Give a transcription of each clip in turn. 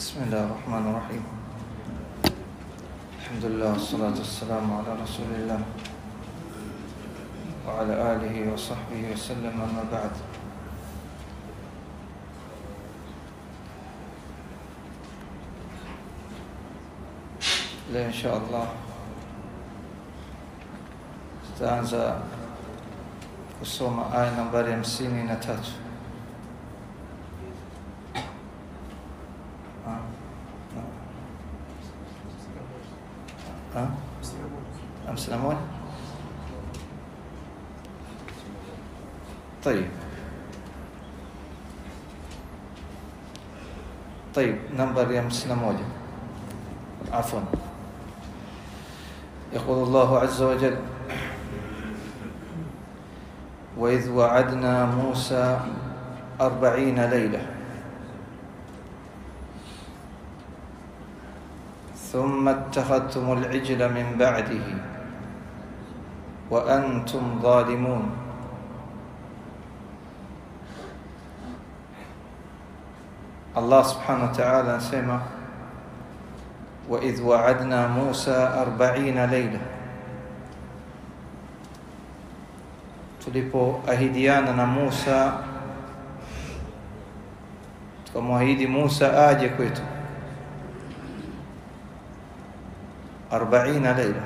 بسم الله الرحمن الرحيم. الحمد لله والصلاة والسلام على رسول الله وعلى آله وصحبه وسلم. أما بعد، لا إن شاء الله tutaanza kusoma aya nambari 53. أمسلمون. طيب نمبر يمسلمون. عفوا. يقول الله عز وجل: وإذ وعدنا موسى 40 ليلة ثم اتخذتم العجل من بعده وأنتم ظالمون. الله سبحانه وتعالى سمع: وإذ وعدنا موسى 40 ليلة. Tulipoahidiana na Musa, tukamwahidi Musa aje kwetu 40 laila,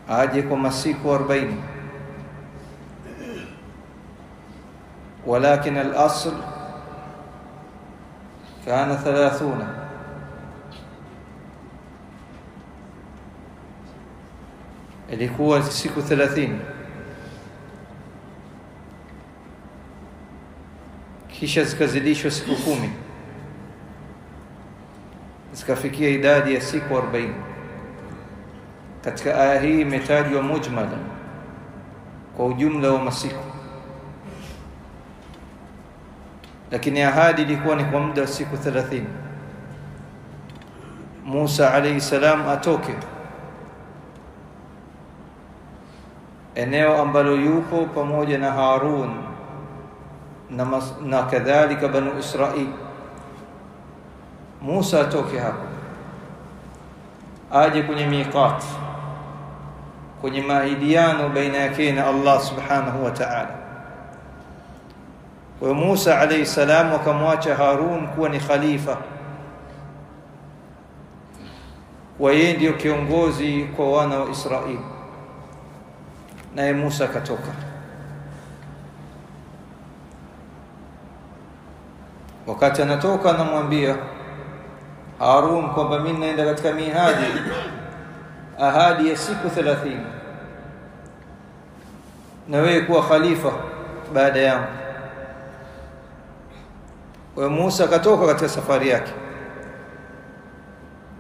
aje kwa masiku 40. ولكن الأصل كان 30. ilikuwa siku 30, kisha zikazidishwa siku 10, zikafikia idadi ya siku 40. Katika aya hii imetajwa mujmala, kwa ujumla wa masiku, lakini ahadi ilikuwa ni kwa muda wa siku 30. Musa alayhi salam atoke eneo ambalo yupo pamoja na Harun na kadhalika Banu Israil. Musa atoke hapo aje kwenye miqat, kwenye maahidiano baina yake na Allah subhanahu wa ta'ala. Kwa Musa alayhi salam akamwacha Harun kuwa ni khalifa, wa yeye ndio kiongozi kwa wana wa Israeli, naye Musa katoka. Wakati anatoka anamwambia Harun kwamba mimi naenda katika mihadi, ahadi ya siku 30, na wewe kuwa khalifa baada yangu. Kwa Musa katoka katika safari yake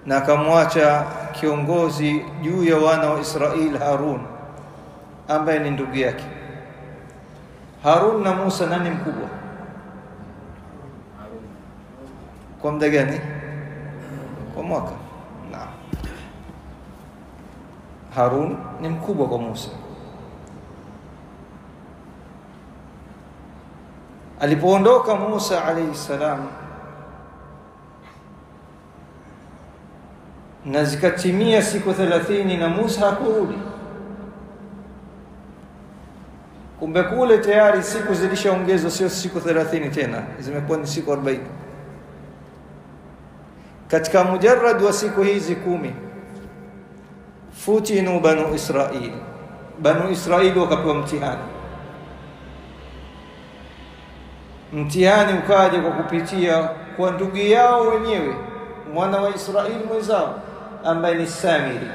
na akamwacha kiongozi juu ya wana wa Israeli, Harun, ambaye ni ndugu yake. Harun na Musa, nani mkubwa? Kwa muda gani? Kwa mwaka. Naam, Harun ni mkubwa kwa Musa. Alipoondoka Musa alayhi salam na zikatimia siku 30 na Musa hakurudi, kumbe kule tayari siku zilishaongezwa, sio siku 30 tena, zimekuwa ni siku 40. Katika mujarrad wa siku hizi 10 futinu Banu Israil, Banu Israil wakapewa mtihani. Mtihani ukaja kwa kupitia kwa ndugu yao wenyewe, mwana wa Israeli mwenzao ambaye ni Samiri.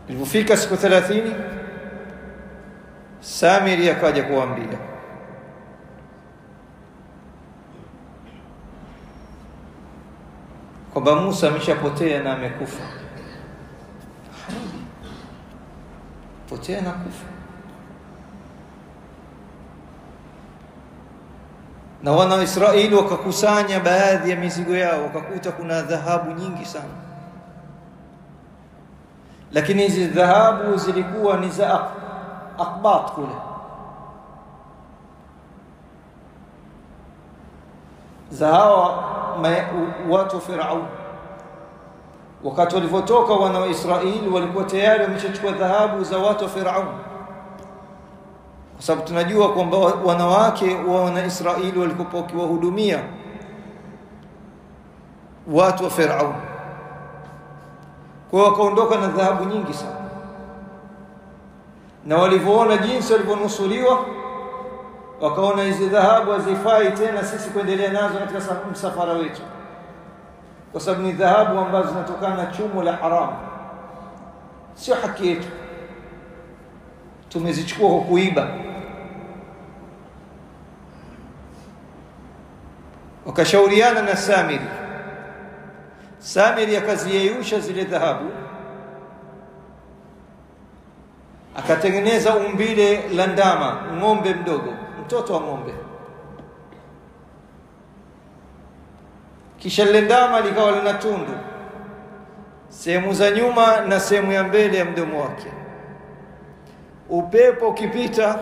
Ilipofika siku 30, Samiri akaja kuambia kwamba Musa ameshapotea na amekufa. Potea na kufa. Na wana wa Israeli wakakusanya baadhi ya mizigo yao, wakakuta kuna dhahabu nyingi sana. lakini hizi dhahabu zilikuwa ni za Aqbat kule. Za hawa watu Firaun. Wakati walipotoka wana wa Israeli walikuwa tayari wameshachukua dhahabu za watu wa Firaun, kwa sababu tunajua kwamba wanawake wa wana Israeli walikuwa wakiwahudumia watu wa Firaun. Kwa wakaondoka na dhahabu nyingi sana, na walivyoona jinsi walivyonusuriwa, wakaona hizi dhahabu hazifai tena sisi kuendelea nazo katika msafara wetu, kwa sababu ni dhahabu ambazo zinatokana na chumo la haramu, sio haki yetu, tumezichukua kwa kuiba. Wakashauriana na Samiri akaziyeyusha zile dhahabu, akatengeneza umbile la ndama, ng'ombe mdogo, mtoto wa ng'ombe. Kisha lile ndama likawa lina tundu sehemu za nyuma na sehemu ya mbele ya mdomo wake. Upepo ukipita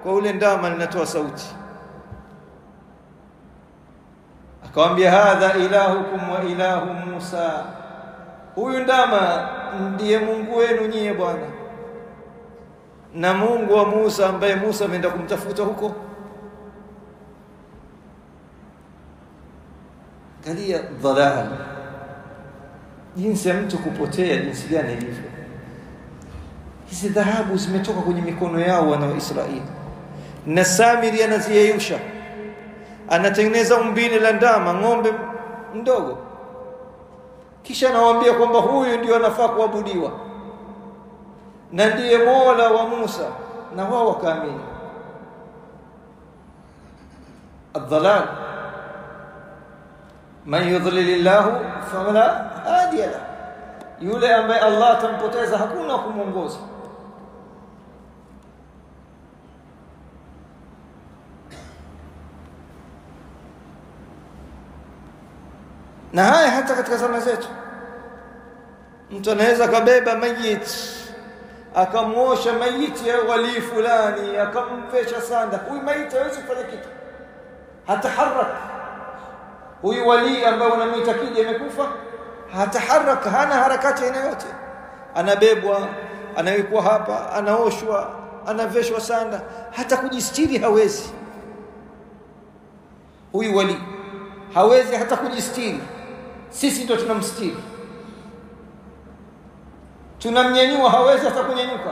kwa ule ndama linatoa sauti. Akamwambia, hadha ilahukum wa ilahu Musa, huyu ndama ndiye Mungu wenu nyie bwana, na Mungu wa Musa ambaye Musa ameenda kumtafuta huko. Angalia dhalal, jinsi ya mtu kupotea, jinsi gani ilivyo. Hizi dhahabu zimetoka kwenye mikono yao wana wa Israeli, na Samiri anaziyeyusha, anatengeneza umbile la ndama, ng'ombe mdogo, kisha anawaambia kwamba huyu ndio anafaa kuabudiwa na ndiye Mola wa Musa, na wao wakaamini. Adhalal, man yudlilillahu fala hadiya lahu, yule ambaye Allah atampoteza hakuna kumuongoza. Na haya hata katika zama zetu, mtu anaweza kabeba mayit, akamuosha mayiti ya wali fulani, akamvesha sanda, huyu mayiti hawezi kufanya kitu, hataharaka. Huyu wali ambaye unamwita kija amekufa, hataharaka, hana harakati aina yote. Anabebwa, anawekwa hapa, anaoshwa, anaveshwa sanda, hata kujistiri hawezi. Huyu wali hawezi hata kujistiri, sisi ndio tunamstiri. Tunamnyanyua, hawezi hata kunyanyuka.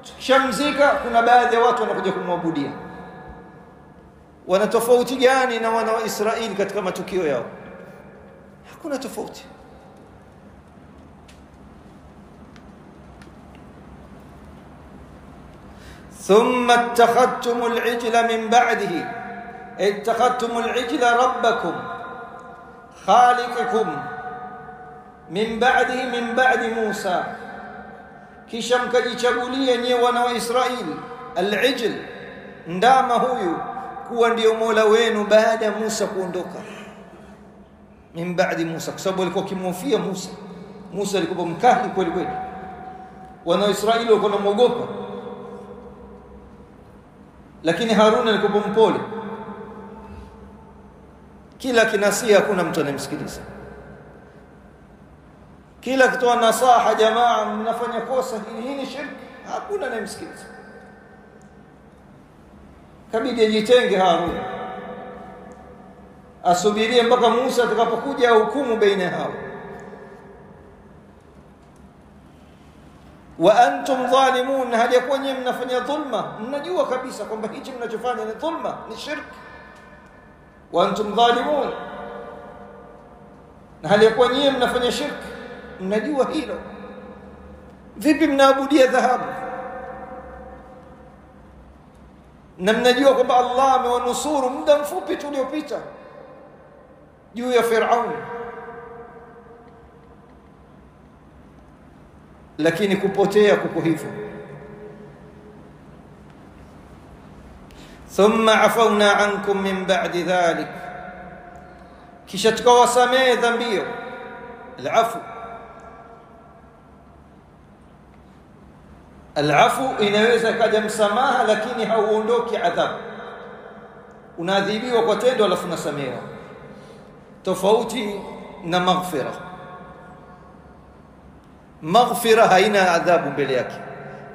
Tukishamzika, kuna baadhi ya watu wanakuja kumwabudia. Wana tofauti gani na wana wa Israeli katika matukio yao? Hakuna tofauti. Thumma ittakhadtumul ijla min ba'dihi, ittakhadtumul ijla rabbakum khaliqukum min ba'dihi, min ba'di Musa, kisha mkajichagulia nyewe wana wa Israeli al-ijl, ndama huyu, kuwa ndio Mola wenu baada ya Musa kuondoka. Min ba'di Musa, kwa sababu walikuwa kimhofia Musa. Musa alikuwa mkali kweli kweli, wana wa Israeli walikuwa wanamuogopa, lakini Harun alikuwa mpole. Kila kinasia hakuna mtu anayemsikiliza. Kila kitoa nasaha, jamaa mnafanya kosa hii ni shirki, hakuna anayemsikiliza. Kabidi ajitenge Harun, asubirie mpaka Musa atakapokuja hukumu baina hao. Wa antum zalimun, hali yakuwa nyinyi mnafanya dhulma, mnajua kabisa kwamba hichi mnachofanya ni dhulma, ni shirki. Wa antum zalimun, na hali yakuwa nyinyi mnafanya shirki, mnajua hilo. Vipi mnaabudia dhahabu na mnajua kwamba Allah amewanusuru muda mfupi tu uliopita juu ya Firaun? Lakini kupotea kuko hivyo. Thumma afawna ankum min ba'di dhalik, kisha tukawasamehe dhambi hiyo, al-afu. Al-afu inaweza kaja msamaha lakini hauondoki adhabu. Unaadhibiwa kwa tendo alafu unasamehewa. Tofauti na maghfira. Maghfira haina adhabu mbele yake.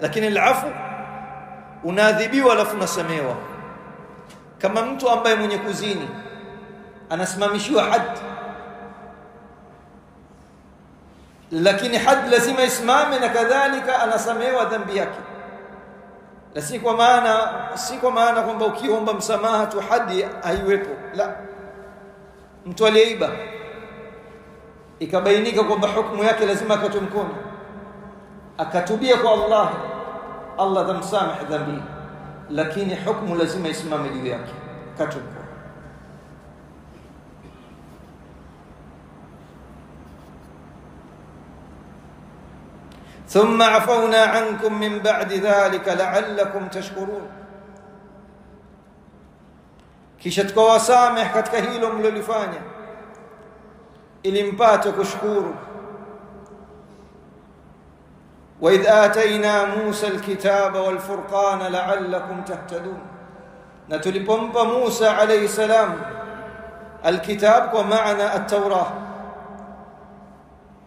Lakini al-afu unaadhibiwa alafu unasamehewa. Kama mtu ambaye mwenye kuzini anasimamishiwa had, lakini had lazima isimame na kadhalika anasamehewa dhambi yake. La si kwa maana kwamba ukiomba msamaha tu hadi haiwepo. La, mtu aliyeiba ikabainika kwamba hukumu yake lazima akatwe mkono, akatubia kwa Allah, Allah atamsamehe dhambi, lakini hukumu lazima isimame juu yake, katwe mkono. ثم عفونا عنكم من بعد ذلك لعلكم تشكرون. kisha tukawasamehe katika hilo mlilofanya ili mpate kushukuru. وإذ آتينا موسى الكتاب والفرقان لعلكم تهتدون. na tulipompa Musa alayhi salam الكتاب kwa maana at-Taurah,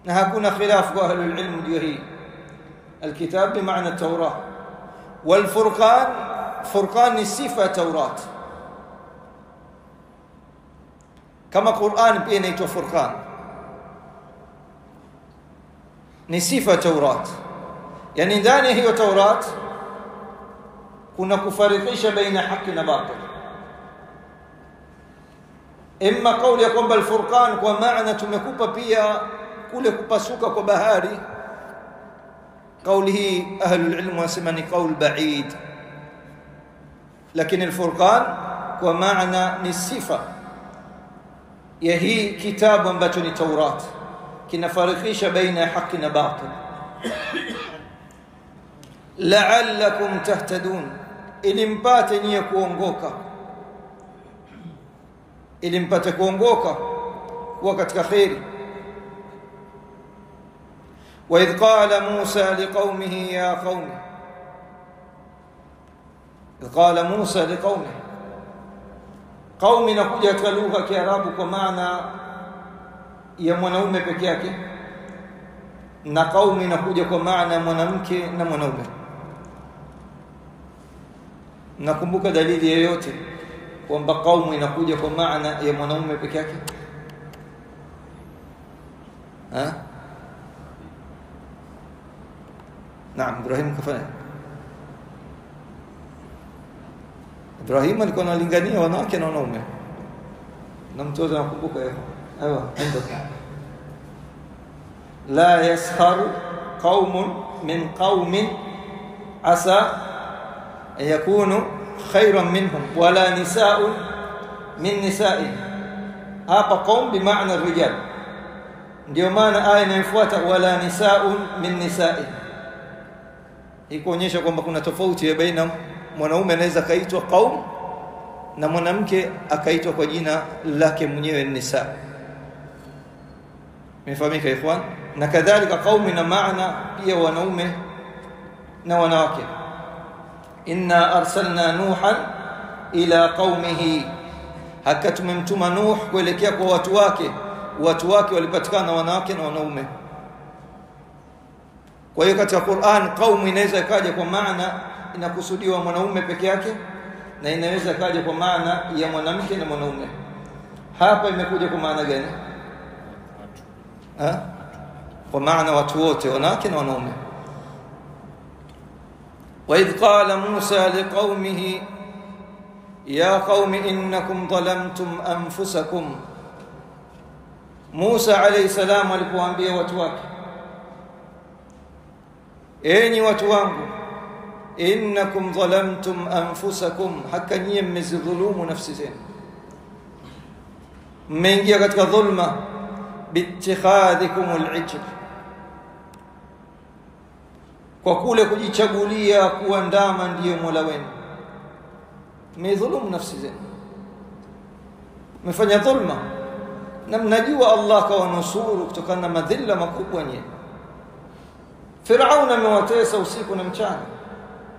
na hakuna khilaf kwa ahlul ilm ndio hii. الكتاب بمعنى التوراة، والفرقان فرقان صفة توراة، كما قرآن بينيته فرقان نصفة توراة، يعني ndani hiyo Taurat kuna kufarikisha baina haki na batil. Imma kauli ya kwamba al-Furqan kwa maana tumekupa pia kule kupasuka kwa bahari. قوله أهل العلم وسمني قول بعيد، لكن الفرقان ومعنى الصفة يهي كتاب باتن التوراة كنا فرقيش بين حق وباطل. لعلكم تهتدون، ilimpate nyie kuongoka, ilimpate kuongoka kuwa katika khairi. وإذ قال موسى لقومه يا قوم، إذ قال موسى لقومه، قوم inakuja katika lugha ya Kiarabu kwa maana ya mwanaume peke yake, na qaumi inakuja kwa maana ya mwanamke na mwanaume. Nakumbuka dalili yoyote kwamba qaumu inakuja kwa maana ya mwanaume peke yake? نعم إبراهيم كفاية. إبراهيم alikuwa analingania wanawake na wanaume. Na mtoto anakumbuka hiyo. Aiwa, عندك. لا يسخر قوم من قوم عسى أن يكونوا خيرا منهم ولا نساء من نساء. hapa قوم بمعنى الرجال. ndio maana aya inayofuata wala nisaa'un min nisa'i, ikuonyesha kwamba kuna tofauti ya baina mwanaume anaweza kaitwa qaum na mwanamke akaitwa kwa jina lake mwenyewe nisa. Mmefahamika ikhwan? Na kadhalika qaum ina maana pia wanaume na wanawake. Inna arsalna nuhan ila qaumihi, hakika tumemtuma Nuh kuelekea kwa watu wake. Watu wake walipatikana wanawake na wanaume. Kwa hiyo katika Qur'an qaum inaweza ikaja kwa maana inakusudiwa mwanaume peke yake, na inaweza ikaja kwa maana ya mwanamke na mwanaume. Hapa imekuja kwa maana gani? Kwa maana watu wote, wanawake na wanaume. وإذ قال موسى لقومه يا قوم إنكم ظلمتم أنفسكم. موسى عليه السلام alipoambia watu wake, enyi watu wangu, innakum zalamtum anfusakum, hakika nyinyi mmezidhulumu nafsi zenu, mmeingia katika dhulma biittikhadhikum al-ijl, kwa kule kujichagulia kuwa ndama ndiyo Mola wenu. Mmedhulumu nafsi zenu, mmefanya dhulma, na mnajua Allah kawanusuru kutokana na madhila makubwa nyinyi. Firauna amewatesa usiku na mchana,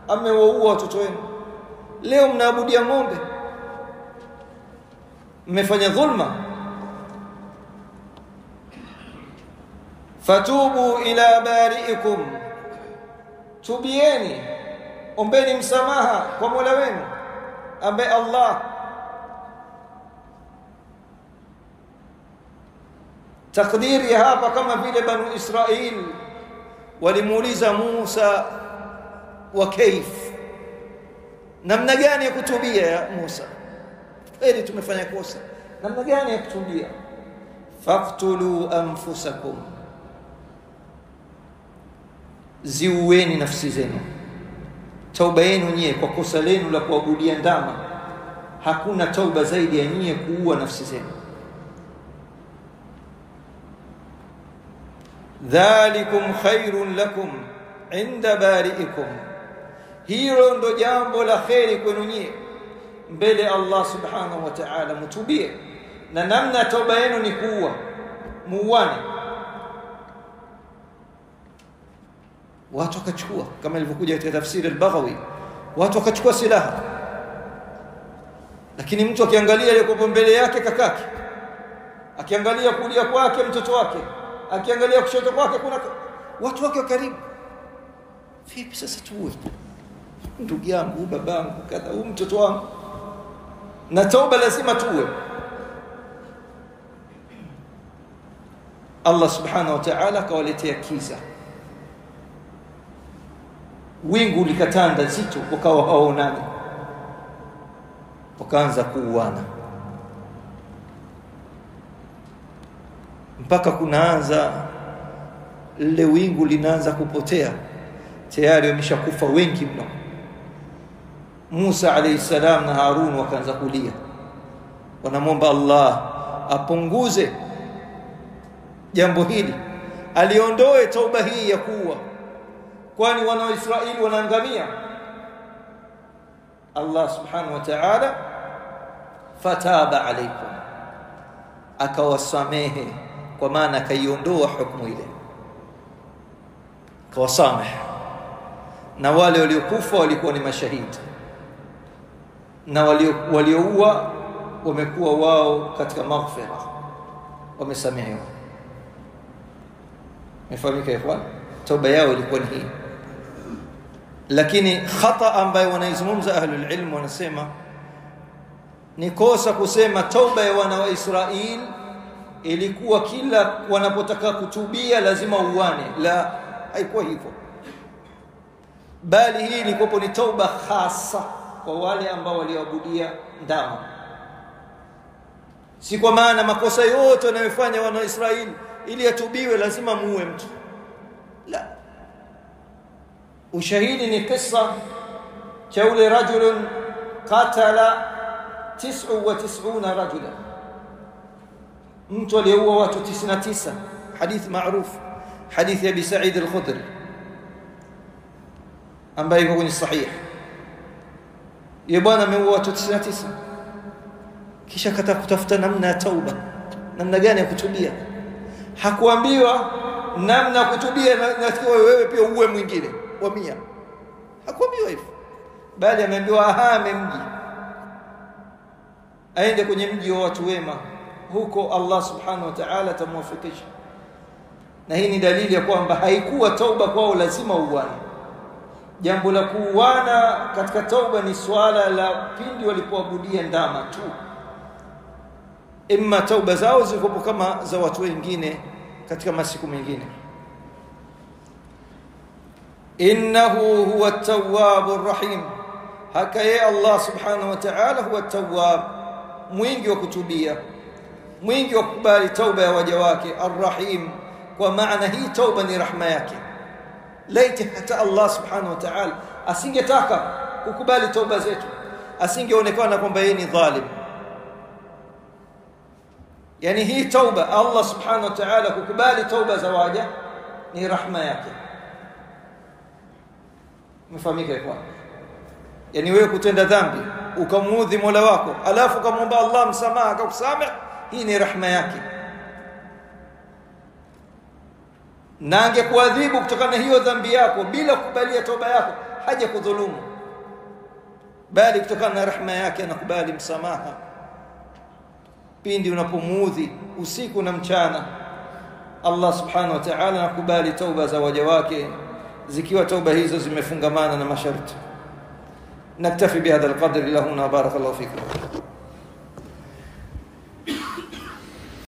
amewaua watoto wenu. Leo mnaabudia ng'ombe, mmefanya dhulma. Fatubu ila bari'ikum, tubieni, ombeni msamaha kwa Mola wenu ambaye Allah. Takdiri hapa kama vile Banu Israil walimuuliza Musa, wa kaif, namna gani ya kutubia ya Musa, ili tumefanya kosa, namna gani ya kutubia? Faqtulu anfusakum, ziueni nafsi zenu. Tauba yenu nyie kwa kosa lenu la kuabudia ndama, hakuna tauba zaidi ya nyie kuua nafsi zenu. Dhalikum khairun lakum inda bari'ikum, hilo ndo jambo la khairi kwenu nyie mbele Allah subhanahu wa ta'ala. Mtubie, na namna tauba yenu ni kuua, muuane. Watu wakachukua, kama ilivyokuja katika tafsiri al-Baghawi, watu wakachukua silaha, lakini mtu akiangalia ile mbele yake kakake, akiangalia kulia kwake mtoto wake, akiangalia kushoto kwake kuna watu wake karibu. Vipi sasa tuwe, ndugu yangu, babangu, kadha, huyu mtoto wangu? Na tauba lazima tuwe. Allah subhanahu wa ta'ala kawaletea kiza, wingu likatanda zito, wakawa hawaonani, wakaanza kuuana, mpaka kunaanza lile wingu linaanza kupotea, tayari wameshakufa wengi mno. Musa alayhi salam na Harun wakaanza kulia, wanamwomba Allah apunguze jambo hili, aliondoe tauba hii ya kuua, kwani wana wa Israeli wanaangamia. Allah subhanahu wa ta'ala fataba alaykum, akawasamehe, kwa maana akaiondoa hukumu ile, akawasamehe. Na wale waliokufa walikuwa ni mashahidi, na walioua wamekuwa wao katika maghfira, wamesamehewa. Mfahamika ikhwan, tauba yao ilikuwa ni hii. Lakini khata ambayo wanaizungumza ahlul ilm, wanasema ni kosa kusema tauba ya wana wa Israeli ilikuwa kila wanapotaka kutubia lazima uane. La, haikuwa hivyo, bali hii ilikuwa ni tauba khasa kwa wale ambao walioabudia ndama. Si kwa maana makosa yote wanayofanya wana wa Israeli ili yatubiwe lazima muue mtu. La, ushahidi ni kisa cha ule rajulun qatala 99 rajula, mtu aliyeua watu 99. Hadith maarufu, hadith ya Abi Sa'id al-Khudri ambaye iko kwenye sahih. Yeye bwana ameua watu 99, kisha kutafuta namna ya tauba, namna gani ya kutubia. Hakuambiwa namna ya kutubia na wewe pia uue mwingine wa 100, hakuambiwa hivyo, bali ameambiwa ahame mji, aende kwenye mji wa watu wema, huko Allah subhanahu wa ta'ala tamwafikisha. Na hii ni dalili ya kwamba haikuwa tauba kwao lazima uwane. Jambo la kuuana katika tauba ni swala la pindi walipoabudia ndama tu. Imma tauba zao zilikuwa kama za watu wengine katika masiku mengine. Innahu huwa at-tawwabur rahim, hakaye Allah subhanahu wa ta'ala huwa at-tawwab, mwingi wa kutubia, mwingi wa kukubali tauba ya waja wake. Ar-rahim, kwa maana hii tauba ni rahma yake. Laiti hata Allah subhanahu wa ta'ala asingetaka kukubali tauba zetu, asingeonekana kwamba yeye ni dhalim. Yani hii tauba Allah subhanahu wa ta'ala kukubali tauba za waja ni rahma yake. Mfahamika kwa, yani wewe kutenda dhambi ukamuudhi Mola wako alafu ukamwomba Allah msamaha akakusamehe, hii ni rahma yake. na angekuadhibu kutokana na hiyo dhambi yako bila kukubalia toba yako, haja kudhulumu, bali kutokana na rehema yake anakubali msamaha pindi unapomuudhi usiku na mchana. Allah subhanahu wa ta'ala anakubali tauba za waja wake zikiwa tauba hizo zimefungamana na masharti. Naktafi bihadha alqadr, lahuna barakallahu fikum.